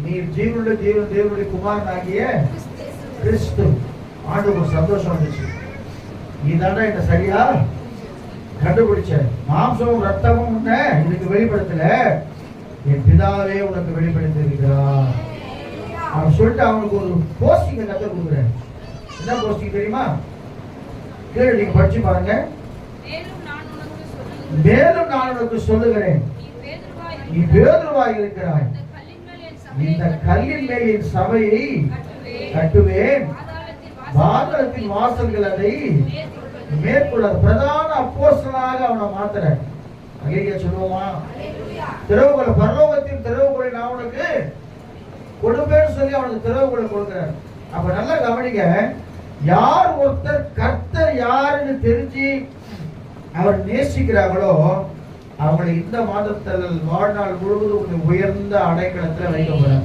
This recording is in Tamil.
நீ ஜீவனுள்ள தேவனுடைய குமாரன் ஆகிய கிறிஸ்து. ஆண்டவர் சந்தோஷம் வந்துச்சு. நீ தானே என்ன சரியா கண்டுபிடிச்ச. மாம்சமும் ரத்தமும் உன்னை இதுக்கு வெளிப்படுத்தல, என் பிதாவே உனக்கு வெளிப்படுத்தி இருக்கிறார். அவன் சொல்லிட்டு அவனுக்கு ஒரு போஸ்டிங் கத்த கொடுக்குறேன். என்ன போஸ்டிங் தெரியுமா? கீழே நீங்க படிச்சு பாருங்க. மேலும் நான் உனக்கு சொல்லுகிறேன், நீ பேதுருவாய் இருக்கிறாய். இந்த கல்லின் மேல் என் சபையை கட்டுவேன், பாதாளத்தின் வாசல்கள் அதை மேற்கொள்ள. பிரதான அப்போஸ்தலனாக அவனை மாத்துறேன். அல்லேலூயா சொல்லுவோமா? திறவுகளை, பரலோகத்தின் திறவுகளை நான் உனக்கு கொடுப்பேன்னு சொல்லி அவனுக்கு திறவுகளை கொடுக்கிறேன். அப்ப நல்லா கவனிங்க. யார் ஒருத்தர் கர்த்தர் யாருன்னு தெரிஞ்சு அவர் நேசிக்கிறார்களோ அவங்களை இந்த மாதத்தில் வாழ்நாள் முழுவதும் உயர்ந்த அடைக்கலத்தில் வைக்கப்படும்.